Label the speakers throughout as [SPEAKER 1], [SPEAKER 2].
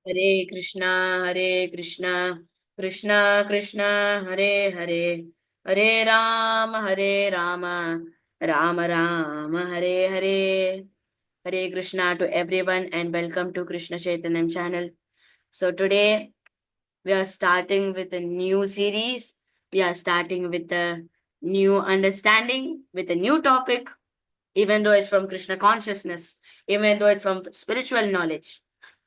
[SPEAKER 1] Hare Krishna Krishna Krishna Hare Hare Hare Ram Ram Ram Hare Hare. Hare Krishna to everyone and welcome to Krishna Chaitanya channel. So today we are starting with a new series. We are starting with a new understanding, with a new topic, even though it's from Krishna consciousness, even though it's from spiritual knowledge.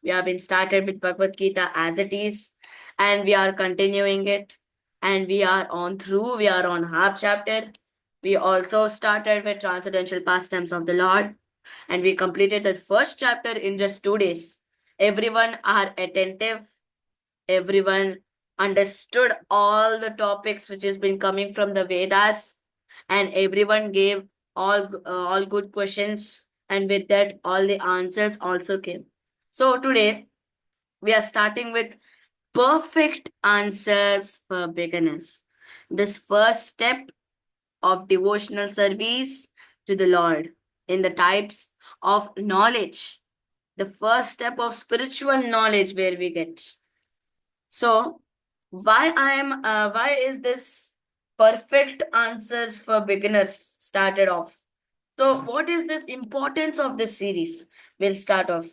[SPEAKER 1] We have been started with Bhagavad Gita as it is, and we are continuing it, and we are on through, we are on half chapter. We also started with transcendental pastimes of the Lord, and we completed the first chapter in just 2 days. Everyone are attentive, everyone understood all the topics which has been coming from the Vedas, and everyone gave all good questions, and with that all the answers also came. So today we are starting with perfect answers for beginners. This first step of devotional service to the Lord in the types of knowledge, the first step of spiritual knowledge where we get. So, why is this perfect answers for beginners started off? So, what is this importance of this series? We'll start off.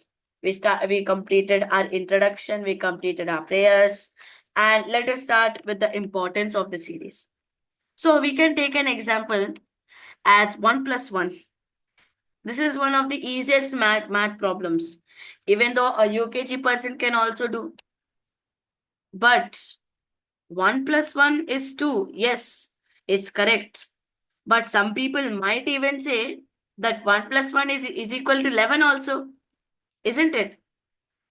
[SPEAKER 1] We completed our introduction, we completed our prayers, and let us start with the importance of the series. So, we can take an example as 1 plus 1. This is one of the easiest math problems, even though a UKG person can also do. But 1 plus 1 is 2. Yes, it's correct. But some people might even say that 1 plus 1 is equal to 11 also, isn't it?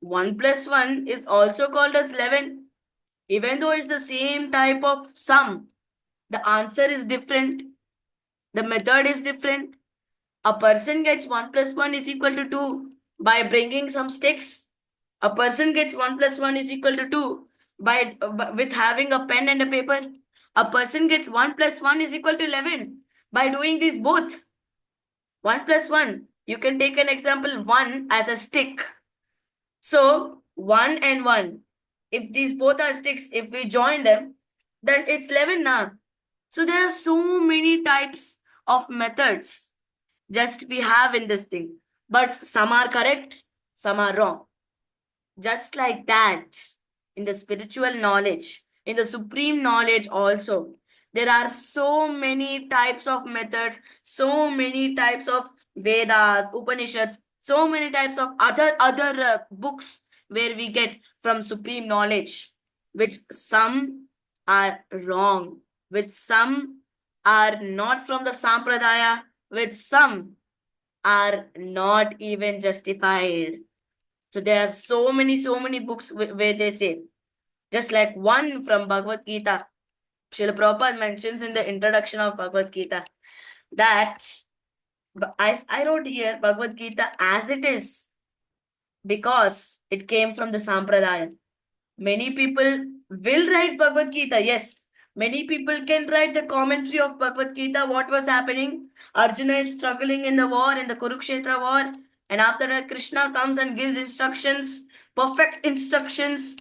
[SPEAKER 1] 1 plus 1 is also called as 11. Even though it's the same type of sum, the answer is different, the method is different. A person gets 1 plus 1 is equal to 2 by bringing some sticks. A person gets 1 plus 1 is equal to 2 with having a pen and a paper. A person gets 1 plus 1 is equal to 11 by doing these both. 1 plus 1. You can take an example 1 as a stick. So 1 and 1. If these both are sticks, if we join them, then it's 11 now. So there are so many types of methods just we have in this thing. But some are correct, some are wrong. Just like that, in the spiritual knowledge, in the supreme knowledge also, there are so many types of methods, so many types of Vedas, Upanishads, so many types of other books where we get from supreme knowledge, which some are wrong, which some are not from the sampradaya, which some are not even justified. So there are so many books where they say, just like one from Bhagavad Gita, Srila Prabhupada mentions in the introduction of Bhagavad Gita that I wrote here Bhagavad Gita as it is because it came from the Sampradaya. Many people will write Bhagavad Gita, yes. Many people can write the commentary of Bhagavad Gita, what was happening. Arjuna is struggling in the war, in the Kurukshetra war, and after that, Krishna comes and gives instructions, perfect instructions,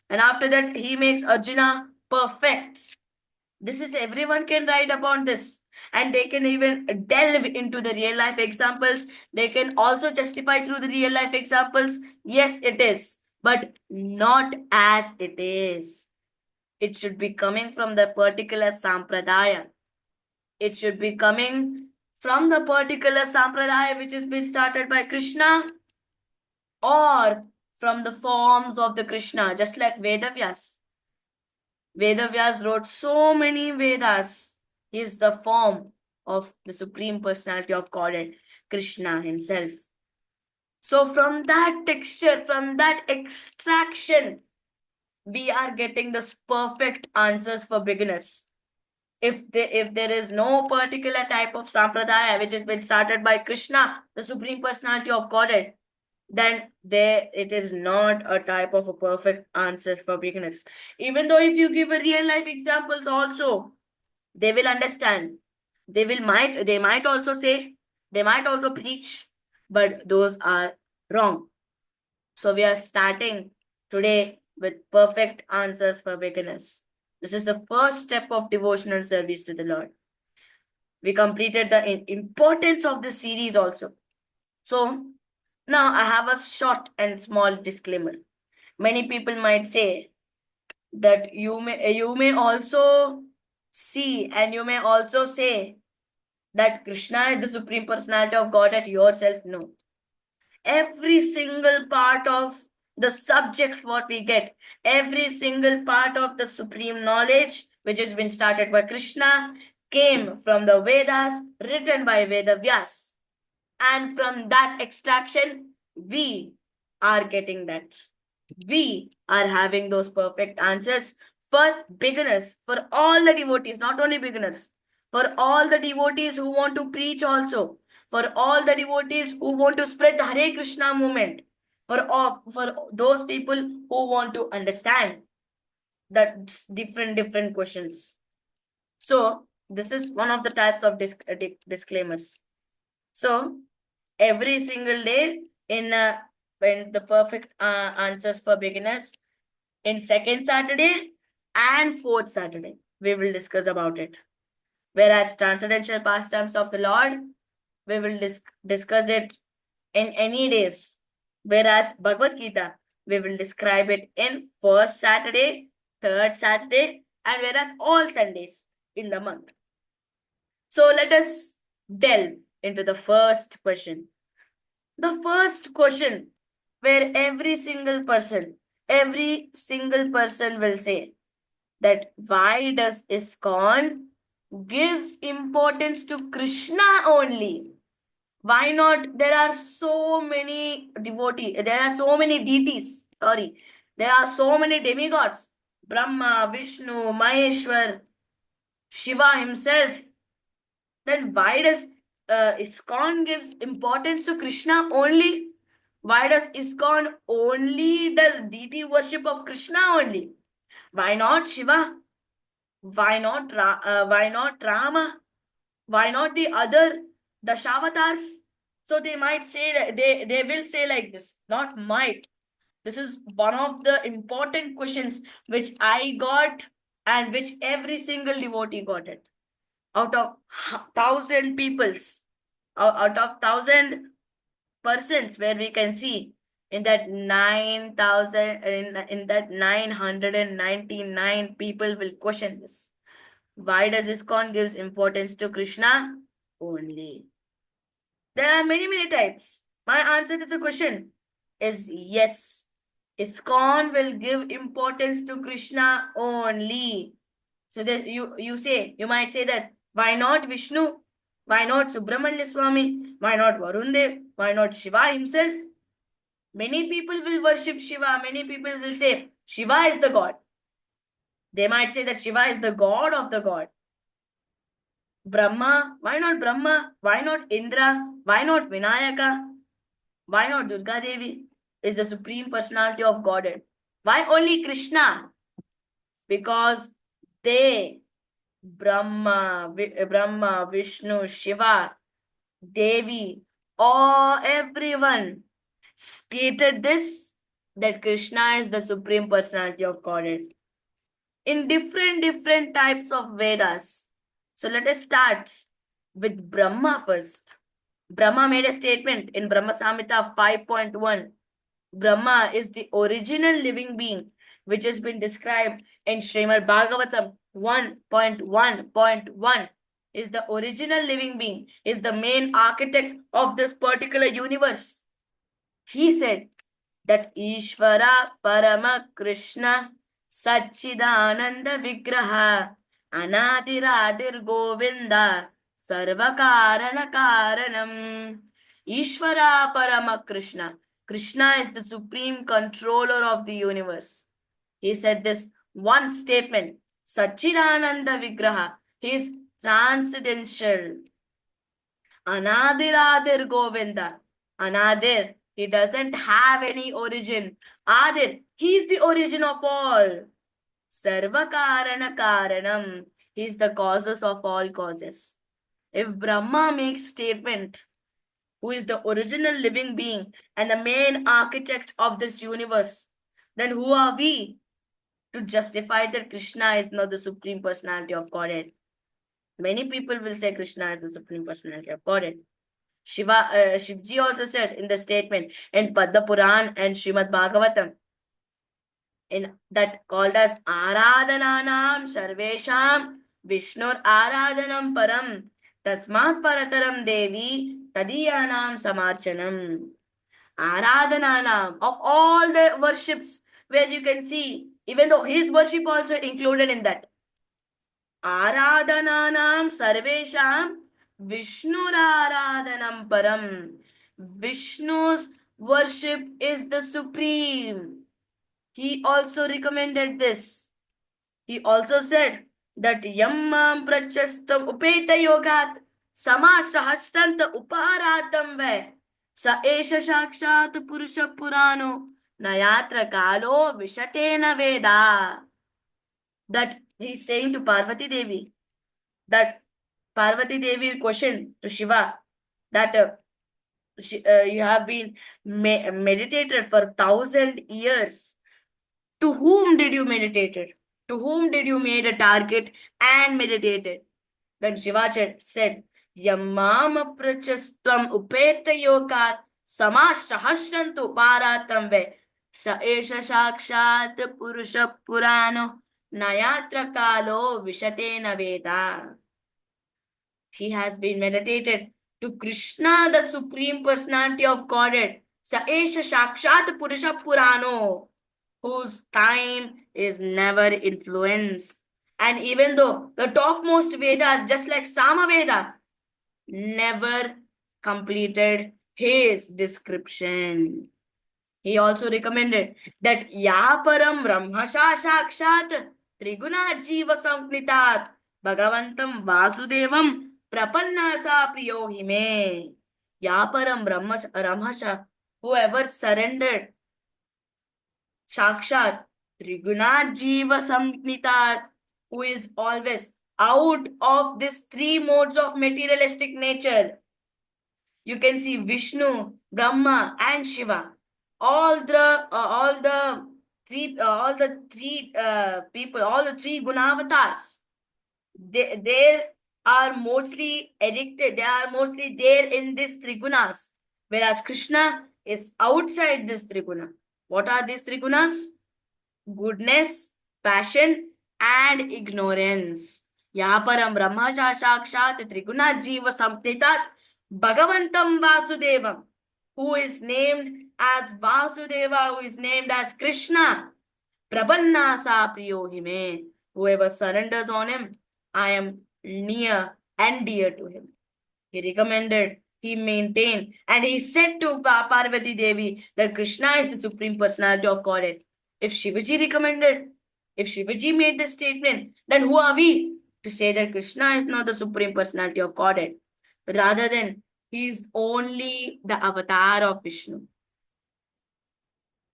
[SPEAKER 1] and after that, he makes Arjuna perfect. This is everyone can write upon this, and they can even delve into the real life examples. They can also justify through the real life examples. Yes, it is, but not as it is. It should be coming from the particular sampradaya. It should be coming from the particular sampradaya which has been started by Krishna, or from the forms of the Krishna, just like Vedavyas. Vedavyas wrote so many Vedas. He is the form of the Supreme Personality of Godhead, Krishna himself. So from that texture, from that extraction, we are getting this perfect answers for beginners. If there is no particular type of sampradaya which has been started by Krishna, the Supreme Personality of Godhead, then there it is not a type of a perfect answers for beginners. Even though if you give a real life examples also, they will understand. They might also say, they might also preach, but those are wrong. So we are starting today with perfect answers for beginners. This is the first step of devotional service to the Lord. We completed the importance of the series also. So now I have a short and small disclaimer. Many people might say that you may also see and you may also say that Krishna is the Supreme Personality of God at yourself. No. Every single part of the subject what we get, every single part of the supreme knowledge which has been started by Krishna came from the Vedas written by Vedavyas. And from that extraction, we are getting that. We are having those perfect answers for beginners, for all the devotees, not only beginners, for all the devotees who want to preach also, for all the devotees who want to spread the Hare Krishna movement, for those people who want to understand that different questions. So this is one of the types of disclaimers. So every single day in the perfect answers for beginners in second Saturday and fourth Saturday we will discuss about it. Whereas transcendental pastimes of the Lord, we will discuss it in any days. Whereas Bhagavad Gita, we will describe it in first Saturday, third Saturday, and whereas all Sundays in the month. So let us delve into the first question. The first question where every single person will say that why does ISKCON gives importance to Krishna only? Why not? There are so many devotees, there are so many deities, there are so many demigods, Brahma, Vishnu, Maheshwar, Shiva himself. Then why does ISKCON gives importance to Krishna only? Why does ISKCON only does deity worship of Krishna only? Why not Shiva? Why not Rama? Why not the other Dashavatars? So they might say that they will say like this, not might. This is one of the important questions which I got and which every single devotee got it. Out of 1,000 peoples, out of 1,000 persons where we can see in that 9,000 in that 999 people will question this. Why does ISKCON gives importance to Krishna only? There are many types. My answer to the question is yes. ISKCON will give importance to Krishna only. So that you might say that why not Vishnu? Why not Subramanya Swami? Why not Varun Dev? Why not Shiva himself? Many people will worship Shiva. Many people will say Shiva is the God. They might say that Shiva is the God of the God. Brahma, why not Brahma? Why not Indra? Why not Vinayaka? Why not Durga Devi? Is the supreme personality of Godhead. Why only Krishna? Because they, Brahma, Vishnu, Shiva, Devi, or everyone stated this, that Krishna is the supreme personality of Godhead in different types of Vedas. So let us start with Brahma first. Brahma made a statement in Brahma Samhita 5.1. Brahma is the original living being which has been described in Srimad Bhagavatam 1.1.1. Is the original living being, is the main architect of this particular universe. He said that Ishvara Parama Krishna Satchidananda Vigraha Anadiradir Govinda Sarvakarana Karanam. Ishvara Parama Krishna. Krishna is the supreme controller of the universe. He said this one statement, Satchidananda Vigraha. He is transcendental. Anadiradir Govinda. Anadir, he doesn't have any origin. Adir, he is the origin of all. Sarvakarana Karanam, he is the causes of all causes. If Brahma makes statement, who is the original living being and the main architect of this universe, then who are we to justify that Krishna is not the Supreme Personality of Godhead? Many people will say Krishna is the Supreme Personality of Godhead. Shivji also said in the statement in Padma Puran and Srimad Bhagavatam, in that called as Aradhananam Sarvesham Vishnur Aradhanam Param Tasmat Parataram Devi Tadiyanam Samarchanam. Aradhananam, of all the worships, where you can see, even though his worship also included in that. Aradhananam Sarvesham Vishnur Aradhanam Param. Vishnu's worship is the supreme. He also recommended this. He also said that Yammam Prachastam Upeta Yogat Sama Sahasranta Uparatam Ve Sa Esha Shakshat Purusha Purano Nayatra Kalo Vishatena Veda. That he's saying to Parvati Devi, that Parvati Devi questioned to Shiva that you have been meditated for 1,000 years. To whom did you meditate? To whom did you made a target and meditated? Then Shiva said, Yamam prachastvam upeta yokat samashahashrantu paratam ve sa esha sakshat purusha purano nayatra kalo vishatena veda. He has been meditated to Krishna, the Supreme Personality of Godhead. Sa esha sakshat purusha purano, whose time is never influenced. And even though the topmost Vedas, just like Samaveda, never completed his description. He also recommended that Yaparam Brahmasha Sakshat Triguna Jiva Samknitat Bhagavantam Vasudevam Prapannasa Priyohime. Yaparam Brahmasha, whoever surrendered Sakshat Triguna Jiva Samknitat, who is always out of these three modes of materialistic nature. You can see Vishnu, Brahma, and Shiva. All the three people, all the three Gunavatars, they are mostly addicted. They are mostly there in these three gunas, whereas Krishna is outside this triguna. What are these three gunas? Goodness, passion, and ignorance. Yaparam Brahmasha Sakshat Triguna Jiva Samknitat Bhagavantam Vasudevam, who is named as Vasudeva, who is named as Krishna. Prabannasa Priyohime. Whoever surrenders on him, I am near and dear to him. He recommended, he maintained, and he said to Parvati Devi that Krishna is the Supreme Personality of Godhead. If Shivaji recommended, if Shivaji made this statement, then who are we to say that Krishna is not the Supreme Personality of Godhead? Rather than he is only the avatar of Vishnu.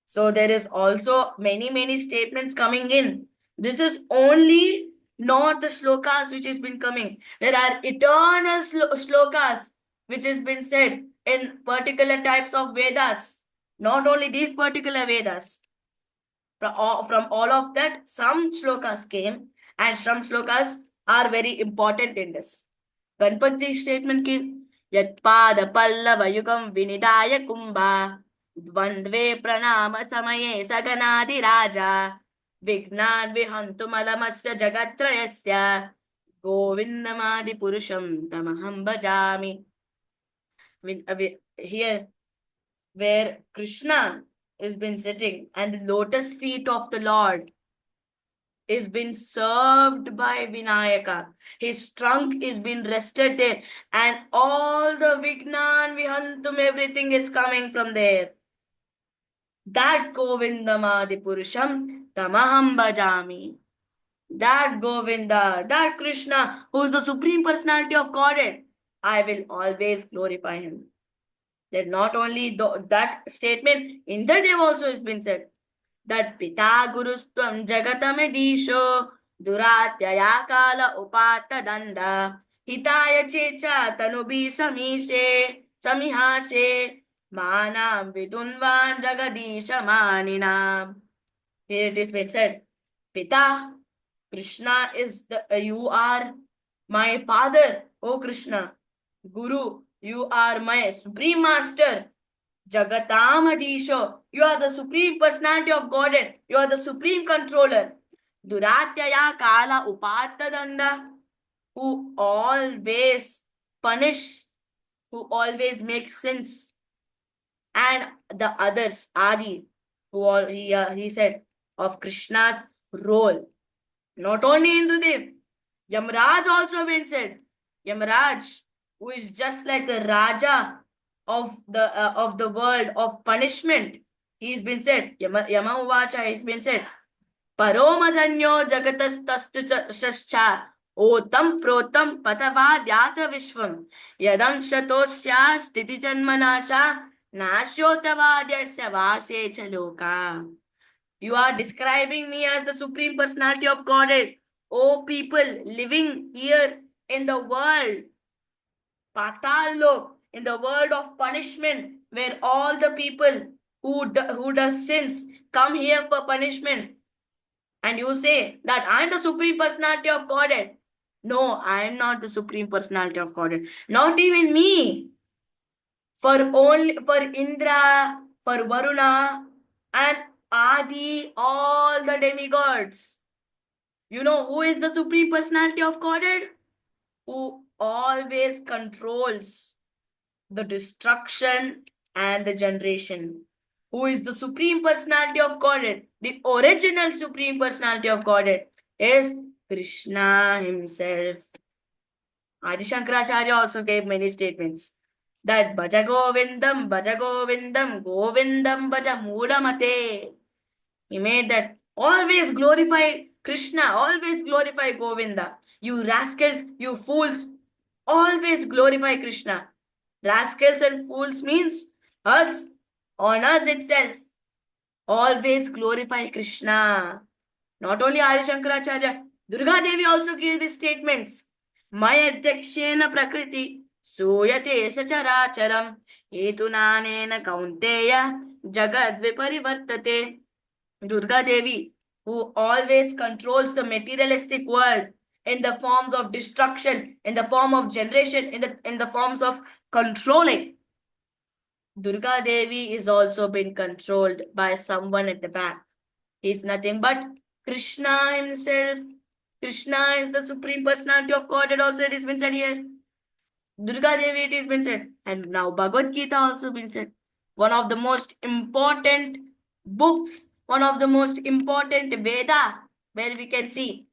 [SPEAKER 1] So there is also many statements coming in. This is only not the slokas which has been coming. There are eternal slokas which has been said in particular types of Vedas. Not only these particular Vedas. From all of that, some slokas came and some slokas are very important in this. Ganpati statement came. Yatpada pallava yugam vinidaya kumbha Dvandve pranama samaye saganadi raja Vignan vihantu malamasya jagatrayasya Govindamadi purusham tamaham bhajami. Here where Krishna has been sitting and the lotus feet of the Lord is been served by Vinayaka. His trunk is been rested there and all the Vignan, Vihantum, everything is coming from there. That Govindamadi Purusham Tamaham Bhajami. That Govinda, that Krishna, who is the Supreme Personality of Godhead, I will always glorify him. That not only that statement, Indradev also has been said, that Pita Gurustvam Jagatamedisho Duratyaya Kala Upata Danda Hitaya Checha Tanubi Samihashe Manam Vidunvan Jagadisha Maninam. Here it is been said, Pita, Krishna is you are my father, O Krishna. Guru, you are my supreme master. Jagatam you are the supreme personality of Godhead. You are the supreme controller. Duratyaya Kala Upatadanda, who always punish, who always makes sins. And the others, Adi, who all he said of Krishna's role. Not only Indradev, Yamraj also been said. Yamraj, who is just like the Raja of the world of punishment. He's been said. Yama Uvacha, he's been said. Paromadhanyo jagatastastu shascha otam protam patavadyatra vishvam yadam shatosya sthiti janmanasha nashyotavadyasya vase chaloka. You are describing me as the supreme personality of Godhead. O people living here in the world, Patal in the world of punishment, where all the people who does sins come here for punishment, and you say that I am the supreme personality of Godhead. No, I am not the supreme personality of Godhead. Not even me. For Indra, for Varuna, and Adi, all the demigods. You know who is the supreme personality of Godhead? Who always controls the destruction and the generation. Who is the supreme personality of Godhead? The original supreme personality of Godhead is Krishna himself. Adi Shankaracharya also gave many statements that Bhaja Govindam, Govindam Bhaja Mudamate. He made that always glorify Krishna, always glorify Govinda. You rascals, you fools, always glorify Krishna. Rascals and fools means us, on us itself. Always glorify Krishna. Not only Adi Shankaracharya, Durga Devi also gave these statements. Maya Dakshena Prakriti Suyate Sacharacharam Hetunanena Kaunteya Jagad Viparivartate. Durga Devi, who always controls the materialistic world in the forms of destruction, in the form of generation, in the forms of controlling. Durga Devi is also been controlled by someone at the back. He's nothing but Krishna himself. Krishna is the supreme personality of God, and also it has been said here. Durga Devi, it has been said. And now Bhagavad Gita also been said. One of the most important books, one of the most important Veda, where we can see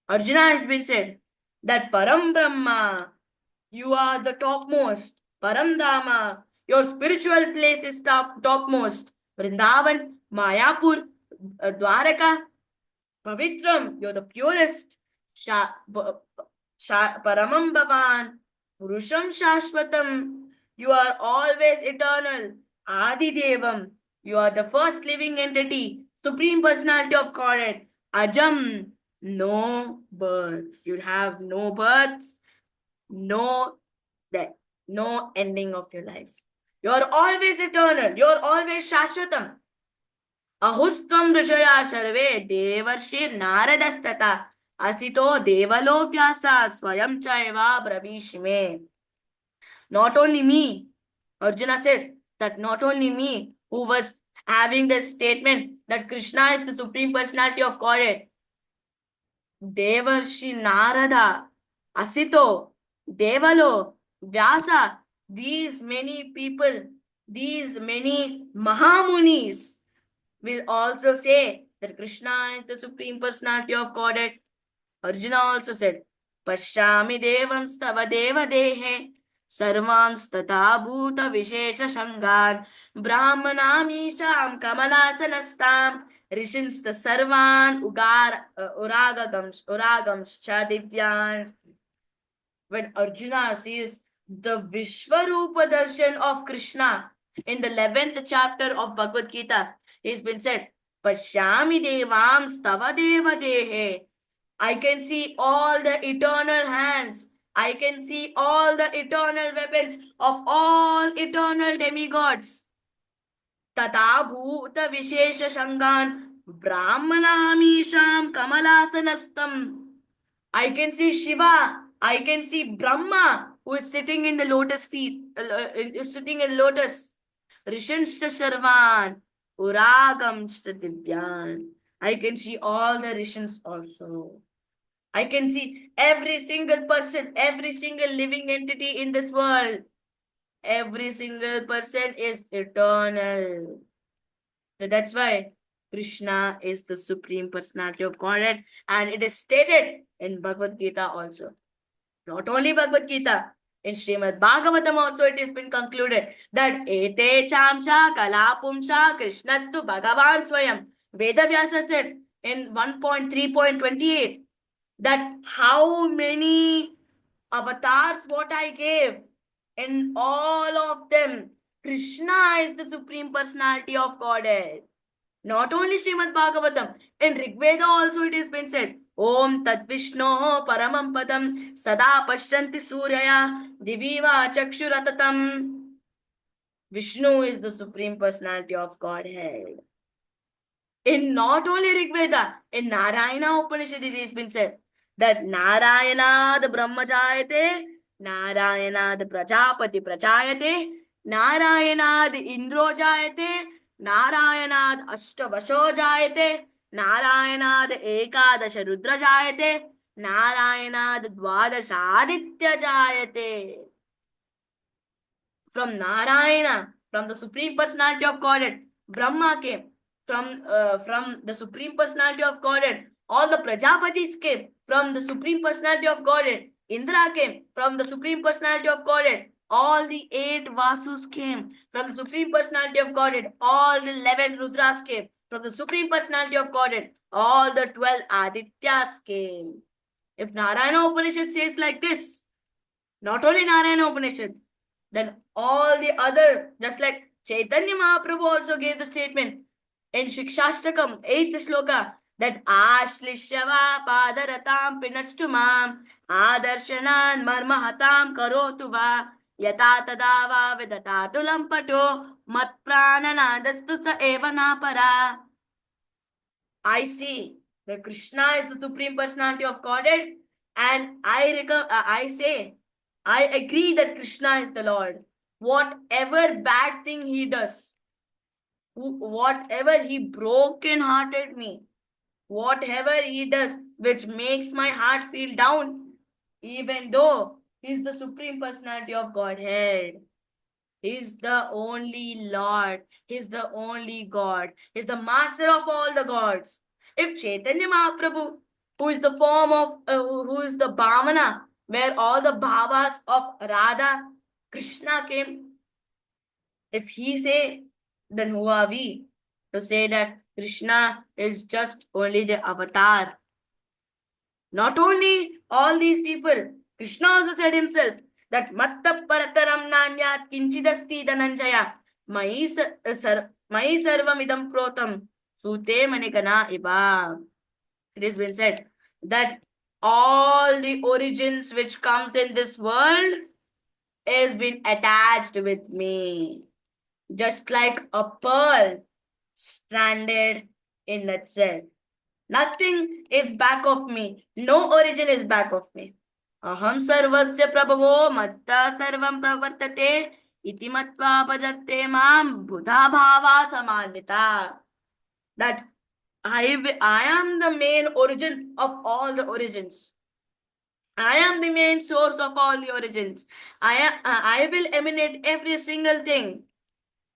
[SPEAKER 1] Arjuna has been said that Param Brahma, you are the topmost. Param Dhamma, your spiritual place is topmost. Vrindavan, Mayapur, Dwaraka, Pavitram, you're the purest. Paramam Bhavan, Purusham Shashvatam, you are always eternal. Adi Devam, you are the first living entity, supreme personality of Godhead. Ajam, no births. You have no births, no death, no ending of your life. You are always eternal. You are always Shashvatam. अहुस्त्वं ऋषया सर्वे देवर्षिर्नारदस्तथा असितो देवलो व्यासा स्वयं चैवा ब्रवीषि मे. Not only me, Arjuna said that not only me who was having this statement that Krishna is the supreme personality of Godhead. Devarshi Narada, Asito, Devalo, Vyasa, these many people, these many Mahamunis will also say that Krishna is the supreme personality of Godhead. Arjuna also said, Pashyami devam stava deva dehe sarvam stata bhuta vishesha shangan brahmanamisham kamalasanastam rishins the sarvan uragams cha divyan. When Arjuna sees the Vishwarupa darshan of Krishna in the 11th chapter of Bhagavad Gita, it's been said, Pashyami devam stava deva dehe. I can see all the eternal hands. I can see all the eternal weapons of all eternal demigods. Tata bhuta vishesha shangan. Brahmanamisham Kamalasana. I can see Shiva. I can see Brahma, who is sitting in the lotus feet, is sitting in lotus. Rishansha Sarvan, Uragamsha Divyan. I can see all the Rishans also. I can see every single person, every single living entity in this world. Every single person is eternal. So that's why Krishna is the Supreme Personality of Godhead, and it is stated in Bhagavad Gita also. Not only Bhagavad Gita, in Srimad Bhagavatam also it has been concluded that Ete Chamsha Kalapumsha Krishnastu Bhagavan Swayam. Vedavyasa said in 1.3.28 that how many avatars what I gave, in all of them, Krishna is the Supreme Personality of Godhead. Not only Srimad Bhagavatam, in Rig Veda also it has been said, Om Tat Vishno Paramam Padam Sada Pashyanti Suryaya Diviva Chakshuratatam. Vishnu is the Supreme Personality of Godhead. In not only Rig Veda, in Narayana Upanishad it has been said that Narayana the Brahmajayate, Narayana the Prajapati Prajayate, Narayana the Indrojayate, Narayana the Ashtavashojayate, Narayana the Ekadasha Rudrajayate, Narayana the Dwadashaditya Jayate. From Narayana, from the Supreme Personality of Godhead, Brahma came. From the Supreme Personality of Godhead, all the Prajapatis came. From the Supreme Personality of Godhead, Indra came. From the Supreme Personality of Godhead, all the 8 Vasus came. From the Supreme Personality of Godhead, all the 11 Rudras came. From the Supreme Personality of Godhead, all the 12 Adityas came. If Narayana Upanishad says like this, not only Narayana Upanishad, then all the other, just like Chaitanya Mahaprabhu also gave the statement in Shikshashtakam, 8th shloka, that Ashlishyava Padaratam Pinastu Mam Adarshanan Marmahatam Karotu Va Yata Tadava Vedata Tulampato Matprananadastu Sa Eva Napara. I see that Krishna is the Supreme Personality of Godhead, and I say, I agree that Krishna is the Lord. Whatever bad thing he does, whatever he broken-hearted me, whatever he does which makes my heart feel down, even though he's the Supreme Personality of Godhead, he's the only Lord, he's the only God, he's the master of all the gods. If Chaitanya Mahaprabhu, who is the form of, who is the Bhavana, where all the bhavas of Radha, Krishna came, if he say, then who are we to say that Krishna is just only the avatar? Not only all these people, Krishna also said himself that Matta Parataram Nanyat Kinchidasti Dhananjaya Mai Sarvam Idam Protam Sute Manikana Iba. It has been said that all the origins which comes in this world has been attached with me. Just like a pearl stranded in a thread. Nothing is back of me. No origin is back of me. Aham sarvasya prabhavo matta sarvam pravartate iti matva bhajatte mam buddha bhava samanvita. That I am the main origin of all the origins. I am the main source of all the origins. I will emanate every single thing.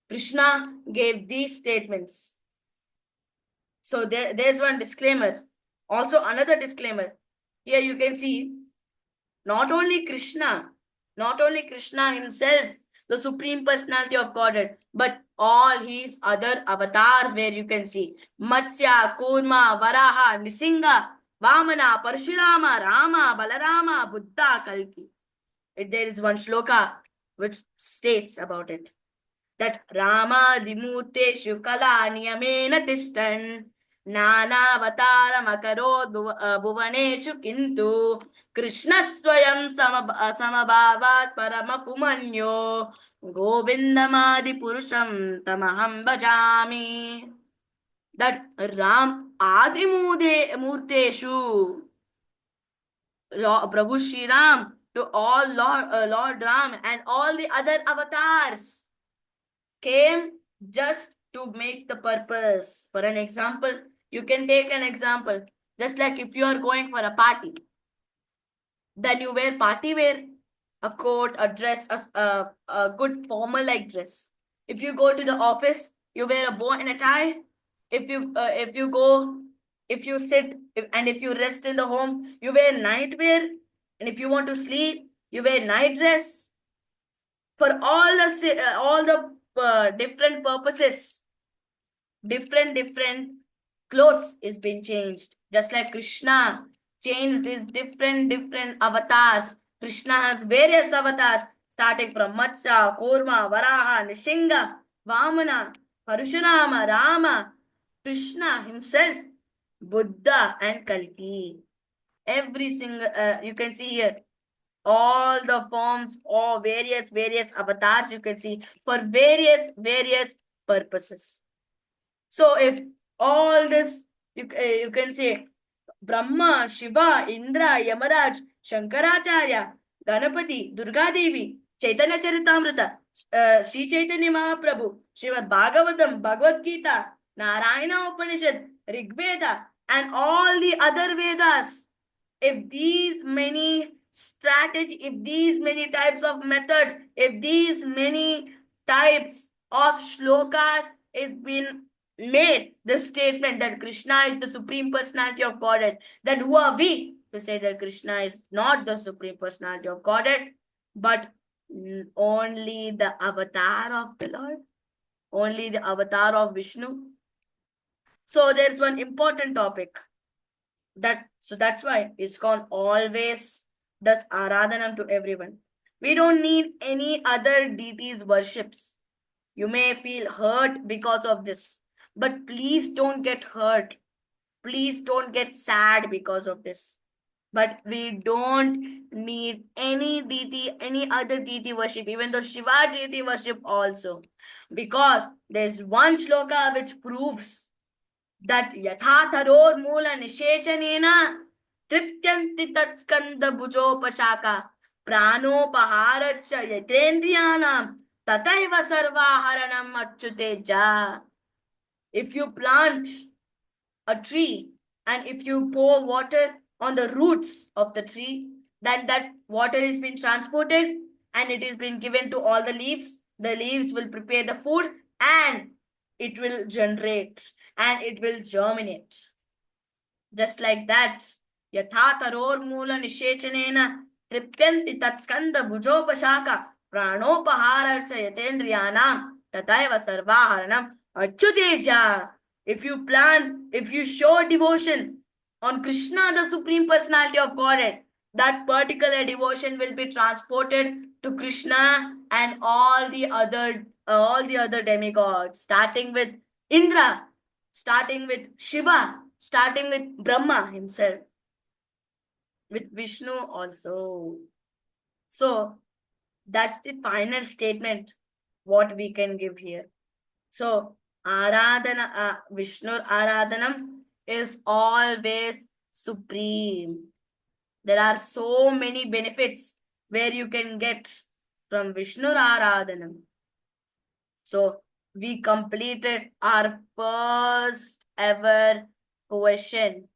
[SPEAKER 1] Krishna gave these statements. So there's one disclaimer. Also another disclaimer. Here you can see not only Krishna himself, the Supreme Personality of Godhead, but all his other avatars where you can see Matsya, Kurma, Varaha, Nisinga, Vamana, Parshurama, Rama, Balarama, Buddha, Kalki. There is one shloka which states about it. That Rama Dimuteshu Kala Niyamena Tishtan Nanavataram Akarod Bhuvaneshu Kintu Krishna Swayam Samabhavat Paramapumanyo Govindamadi Purusham Tamaham Bhajami. that Ram Adimurteshu, Prabhu Shri Ram to all Lord Ram and all the other avatars came just to make the purpose. For an example, you can take an example. Just like if you are going for a party, then you wear party wear, a coat, a dress, a good formal like dress. If you go to the office, you wear a bow and a tie. If you go, if you sit, and if you rest in the home, you wear night wear. And if you want to sleep, you wear night dress. For all the different purposes, different clothes is being changed. Just like Krishna changed his different avatars. Krishna has various avatars starting from Matsya, Kurma, Varaha, Nishinga, Vamana, Parashurama, Rama, Krishna himself, Buddha and Kalki. Every single, you can see here, all the forms or various avatars you can see for various purposes. So if all this, you can say Brahma, Shiva, Indra, Yamaraj, Shankaracharya, Ganapati, Durga Devi, Chaitanya Charitamrita, Sri Chaitanya Mahaprabhu, Srimad Bhagavatam, Bhagavad Gita, Narayana Upanishad, Rig Veda, and all the other Vedas. If these many strategy, if these many types of methods, if these many types of shlokas is been made the statement that Krishna is the Supreme Personality of Godhead, then who are we to say that Krishna is not the Supreme Personality of Godhead, but only the avatar of the Lord, only the avatar of Vishnu? So there's one important topic that's why ISKCON always does Aradhanam to everyone. We don't need any other deities worships. You may feel hurt because of this, but please don't get hurt. Please don't get sad because of this. But we don't need any deity, any other deity worship, even though Shiva deity worship also. Because there's one shloka which proves that yatha tharor moola nishechanena triptyanti tatskanda bhujopashaka pranopaharaccha yatendriyanam tataiva sarvaharanam achyuteja. If you plant a tree and if you pour water on the roots of the tree, then that water is being transported and it is being given to all the leaves. The leaves will prepare the food and it will generate and it will germinate. Just like that, yatha taror moola nishechanena tripyanti tatskanda bhujopashaka pranopahara cha yatendriyanam tataiva sarvaharanam achyuteja. If you plan, if you show devotion on Krishna, the Supreme Personality of Godhead, that particular devotion will be transported to Krishna and all the other demigods, starting with Indra, starting with Shiva, starting with Brahma himself, with Vishnu also. So that's the final statement what we can give here. So Aradhana, Vishnu Aradhanam is always supreme. There are so many benefits where you can get from Vishnu Aradhanam. So we completed our first ever question.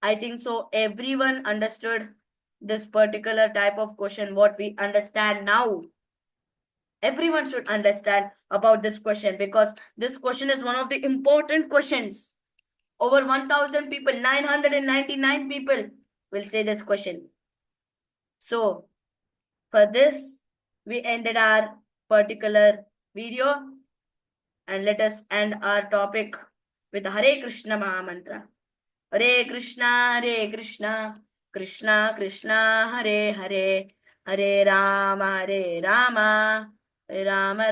[SPEAKER 1] I think so everyone understood this particular type of question, what we understand now. Everyone should understand about this question because this question is one of the important questions. Over 1,000 people, 999 people will say this question. So for this, we ended our particular video and let us end our topic with Hare Krishna Mahamantra. Hare Krishna, Krishna Krishna, Hare Hare, Hare Rama, Rama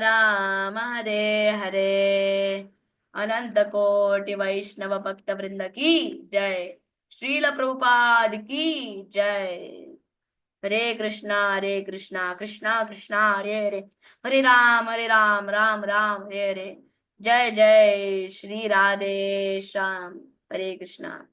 [SPEAKER 1] Rama, Hare Hare. अनंत कोटि वैष्णव भक्त वृंद की जय. श्रील प्रभुपाद की जय. हरे कृष्णा कृष्णा कृष्णा हरे हरे, हरे राम राम राम हरे हरे, जय जय श्री राधे श्याम। हरे कृष्णा।